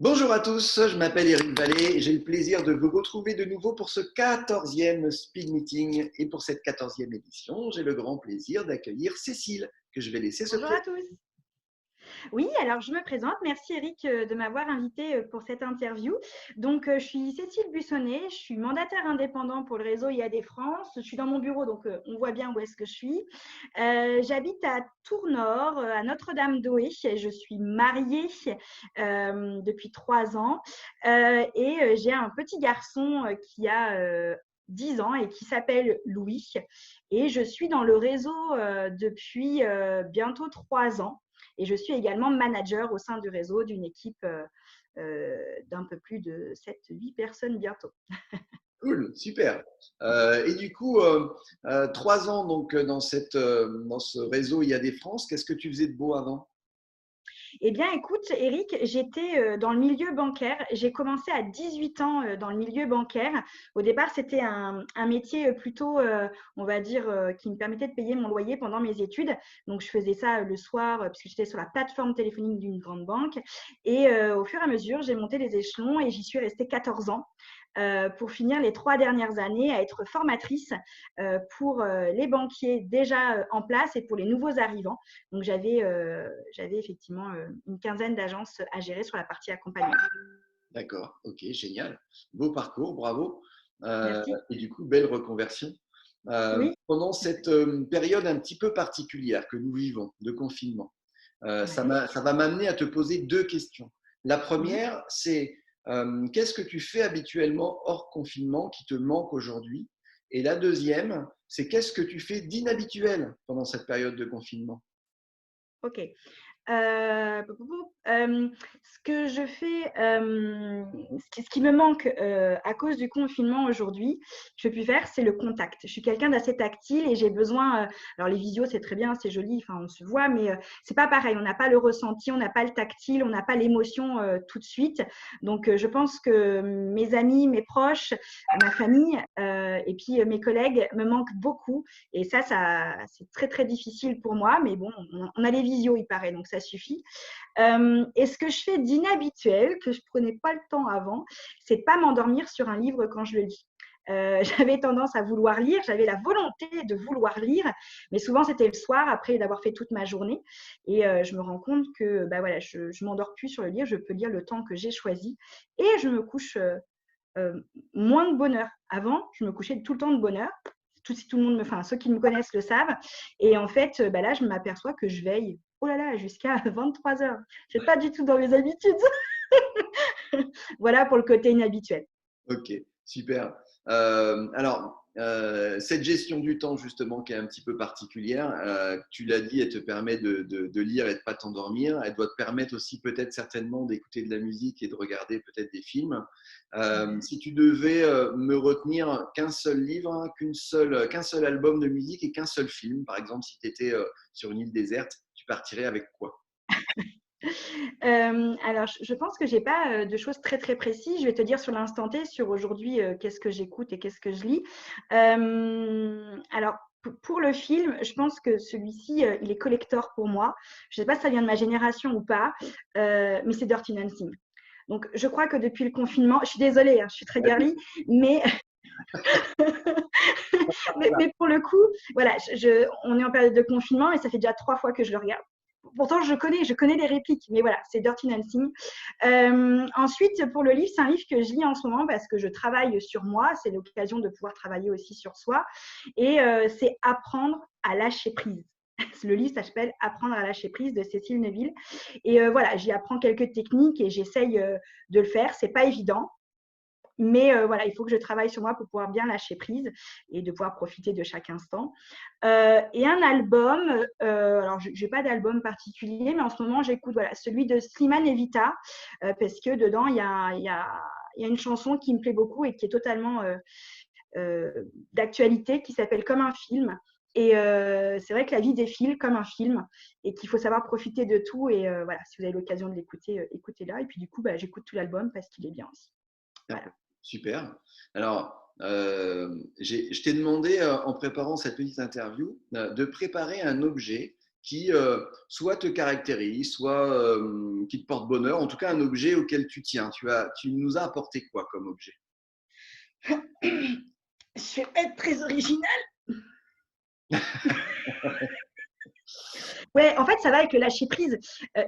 Bonjour à tous, je m'appelle Eric Vallée et j'ai le plaisir de vous retrouver de nouveau pour ce 14e Speed Meeting. Et pour cette 14e édition, j'ai le grand plaisir d'accueillir Cécile, que je vais laisser se Bonjour à présenter. tous. Oui, alors je me présente. Merci Eric de m'avoir invité pour cette interview. Donc, je suis Cécile Buissonnet, je suis mandataire indépendant pour le réseau IAD France. Je suis dans mon bureau, donc on voit bien où est-ce que je suis. J'habite à Tournord, à Notre-Dame-d'Oé. Je suis mariée depuis 3 ans et j'ai un petit garçon qui a 10 ans et qui s'appelle Louis. Et je suis dans le réseau depuis bientôt 3 ans. Et je suis également manager au sein du réseau d'une équipe d'un peu plus de 7-8 personnes bientôt. Cool, super. Et du coup, 3 ans donc, dans ce réseau IAD France, qu'est-ce que tu faisais de beau avant? Eh bien, écoute, Eric, j'étais dans le milieu bancaire. J'ai commencé à 18 ans dans le milieu bancaire. Au départ, c'était un métier plutôt, on va dire, qui me permettait de payer mon loyer pendant mes études. Donc, je faisais ça le soir puisque j'étais sur la plateforme téléphonique d'une grande banque. Et au fur et à mesure, j'ai monté les échelons et j'y suis restée 14 ans. Pour finir les 3 dernières années à être formatrice pour les banquiers déjà en place et pour les nouveaux arrivants. Donc, j'avais effectivement une quinzaine d'agences à gérer sur la partie accompagnement. D'accord, ok, génial. Beau parcours, bravo. Merci. Et du coup, belle reconversion. Oui. Pendant cette période un petit peu particulière que nous vivons de confinement, Ouais. ça va m'amener à te poser deux questions. La Mhm. première, c'est qu'est-ce que tu fais habituellement hors confinement qui te manque aujourd'hui? Et la deuxième, c'est qu'est-ce que tu fais d'inhabituel pendant cette période de confinement? Ok. Ce que je fais, ce qui me manque à cause du confinement aujourd'hui, je ne peux plus faire, c'est le contact. Je suis quelqu'un d'assez tactile et j'ai besoin. Alors les visios, c'est très bien, c'est joli, enfin on se voit, mais c'est pas pareil. On n'a pas le ressenti, on n'a pas le tactile, on n'a pas l'émotion tout de suite. Donc je pense que mes amis, mes proches, ma famille et puis mes collègues me manquent beaucoup. Et ça c'est très très difficile pour moi. Mais bon, on a les visios, il paraît, donc ça suffit. Et ce que je fais d'inhabituel, que je prenais pas le temps avant, c'est de pas m'endormir sur un livre quand je le lis. J'avais tendance à vouloir lire, j'avais la volonté de vouloir lire, mais souvent c'était le soir après d'avoir fait toute ma journée. Et je me rends compte que bah voilà, je m'endors plus sur le livre, je peux lire le temps que j'ai choisi et je me couche moins de bonheur. Avant, je me couchais tout le temps de bonheur. Tout le monde enfin, ceux qui me connaissent le savent. Et en fait, bah là, je m'aperçois que je veille, oh là là, jusqu'à 23 heures. Je n'ai pas du tout dans mes habitudes. Voilà pour le côté inhabituel. Ok, super. Cette gestion du temps, justement, qui est un petit peu particulière, tu l'as dit, elle te permet de lire et de ne pas t'endormir. Elle doit te permettre aussi, peut-être certainement, d'écouter de la musique et de regarder peut-être des films. Si tu devais me retenir qu'un seul livre, hein, qu'un seul album de musique et qu'un seul film, par exemple, si tu étais sur une île déserte, tu partirais avec quoi? Alors, je pense que j'ai pas de choses très très précises. Je vais te dire sur l'instant T, sur aujourd'hui, qu'est-ce que j'écoute et qu'est-ce que je lis. Alors, pour le film, je pense que celui-ci, il est collector pour moi. Je ne sais pas si ça vient de ma génération ou pas, mais c'est Dirty Dancing. Donc, je crois que depuis le confinement, je suis désolée, hein, je suis très girly, mais, mais pour le coup, voilà, on est en période de confinement et ça fait déjà 3 fois que je le regarde. Pourtant, je connais les répliques, mais voilà, c'est Dirty Dancing. Ensuite, pour le livre, c'est un livre que je lis en ce moment parce que je travaille sur moi. C'est l'occasion de pouvoir travailler aussi sur soi. Et c'est Apprendre à lâcher prise. Le livre s'appelle Apprendre à lâcher prise de Cécile Neville. Et voilà, j'y apprends quelques techniques et j'essaye de le faire. C'est pas évident. Mais voilà, il faut que je travaille sur moi pour pouvoir bien lâcher prise et de pouvoir profiter de chaque instant. Et un album, alors je n'ai pas d'album particulier, mais en ce moment, j'écoute voilà, celui de Slimane Evita, parce que dedans, il y a une chanson qui me plaît beaucoup et qui est totalement d'actualité, qui s'appelle Comme un film. Et c'est vrai que la vie défile comme un film et qu'il faut savoir profiter de tout. Et voilà, si vous avez l'occasion de l'écouter, écoutez-la. Et puis du coup, bah, j'écoute tout l'album parce qu'il est bien aussi. Voilà. D'accord, super. Alors, je t'ai demandé, en préparant cette petite interview, de préparer un objet qui soit te caractérise, soit qui te porte bonheur, en tout cas un objet auquel tu tiens. Tu nous as apporté quoi comme objet? Je vais pas être très originale. Ouais, en fait, ça va avec le lâcher prise.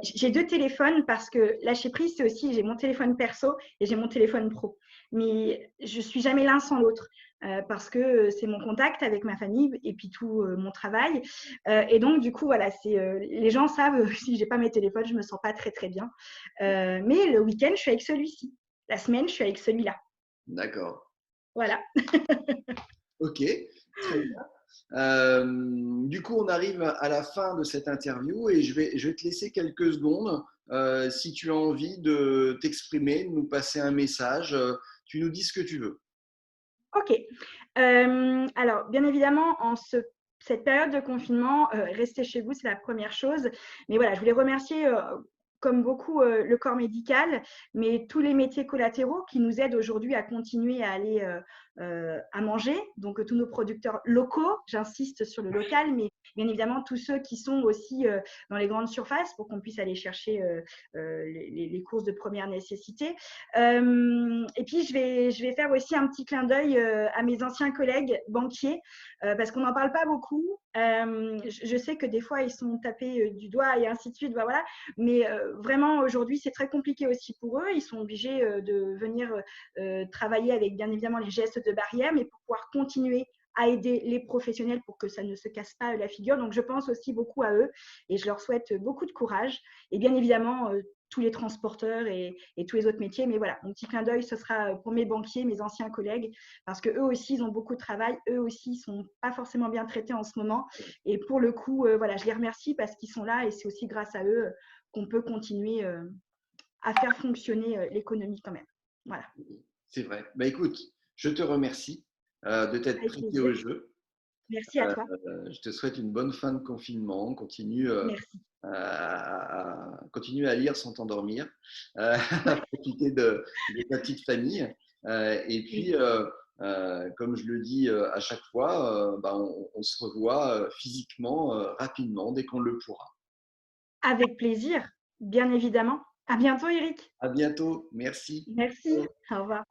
J'ai 2 téléphones parce que lâcher prise, c'est aussi, j'ai mon téléphone perso et j'ai mon téléphone pro. Mais je suis jamais l'un sans l'autre parce que c'est mon contact avec ma famille et puis tout mon travail. Et donc, du coup, voilà, les gens savent si j'ai pas mes téléphones, je me sens pas très, très bien. Mais le week-end, je suis avec celui-ci. La semaine, je suis avec celui-là. D'accord. Voilà. Ok, très bien. Du coup, on arrive à la fin de cette interview et je vais te laisser quelques secondes. Si tu as envie de t'exprimer, de nous passer un message, tu nous dis ce que tu veux. Ok. Alors, bien évidemment, cette période de confinement, rester chez vous, c'est la première chose. Mais voilà, je voulais remercier, comme beaucoup, le corps médical, mais tous les métiers collatéraux qui nous aident aujourd'hui à continuer à aller à manger. Donc, tous nos producteurs locaux, j'insiste sur le local, mais bien évidemment, tous ceux qui sont aussi dans les grandes surfaces pour qu'on puisse aller chercher les courses de première nécessité. Et puis, je vais faire aussi un petit clin d'œil à mes anciens collègues banquiers, parce qu'on n'en parle pas beaucoup. Je sais que des fois, ils sont tapés du doigt et ainsi de suite. Bah, voilà. Mais vraiment, aujourd'hui, c'est très compliqué aussi pour eux. Ils sont obligés de venir travailler avec, bien évidemment, les gestes de barrière, mais pour pouvoir continuer à aider les professionnels pour que ça ne se casse pas la figure. Donc, je pense aussi beaucoup à eux et je leur souhaite beaucoup de courage. Et bien évidemment, tous les transporteurs et tous les autres métiers. Mais voilà, mon petit clin d'œil, ce sera pour mes banquiers, mes anciens collègues, parce qu'eux aussi, ils ont beaucoup de travail. Eux aussi, ils ne sont pas forcément bien traités en ce moment. Et pour le coup, voilà, je les remercie parce qu'ils sont là et c'est aussi grâce à eux qu'on peut continuer à faire fonctionner l'économie quand même. Voilà. C'est vrai. Bah, écoute, je te remercie de t'être Avec prêté au plaisir. jeu. Merci à toi. Je te souhaite une bonne fin de confinement. Merci. Continue à lire sans t'endormir, à profiter de ta petite famille. Et puis, comme je le dis à chaque fois, bah, on se revoit physiquement rapidement dès qu'on le pourra. Avec plaisir, bien évidemment. À bientôt, Eric. À bientôt. Merci. Merci. Au revoir.